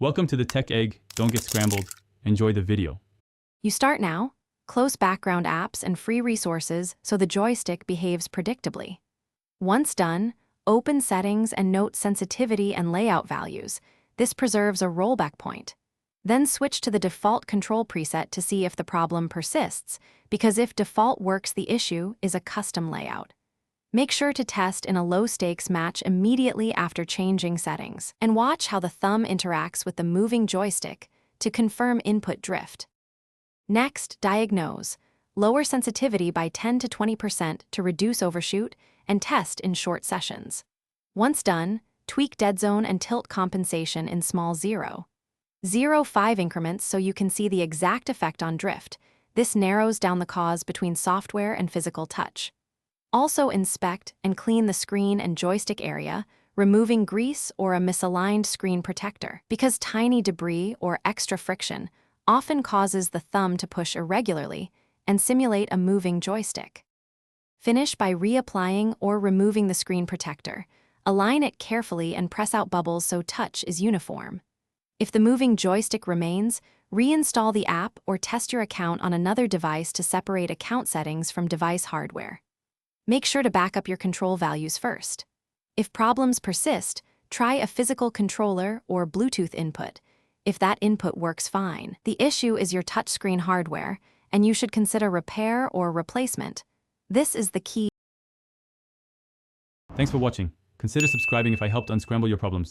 Welcome to the Tech Egg. Don't get scrambled. Enjoy the video. You start now. Close background apps and free resources so the joystick behaves predictably. Once done, open settings and note sensitivity and layout values. This preserves a rollback point. Then switch to the default control preset to see if the problem persists, because if default works, the issue is a custom layout. Make sure to test in a low-stakes match immediately after changing settings, and watch how the thumb interacts with the moving joystick to confirm input drift. Next, diagnose. Lower sensitivity by 10 to 20% to reduce overshoot, and test in short sessions. Once done, tweak dead zone and tilt compensation in small 0.05 increments so you can see the exact effect on drift. This narrows down the cause between software and physical touch. Also inspect and clean the screen and joystick area, removing grease or a misaligned screen protector, because tiny debris or extra friction often causes the thumb to push irregularly and simulate a moving joystick. Finish by reapplying or removing the screen protector. Align it carefully and press out bubbles so touch is uniform. If the moving joystick remains, reinstall the app or test your account on another device to separate account settings from device hardware. Make sure to back up your control values first. If problems persist, try a physical controller or Bluetooth input. If that input works fine, the issue is your touchscreen hardware, and you should consider repair or replacement. This is the key. Thanks for watching. Consider subscribing if I helped unscramble your problems.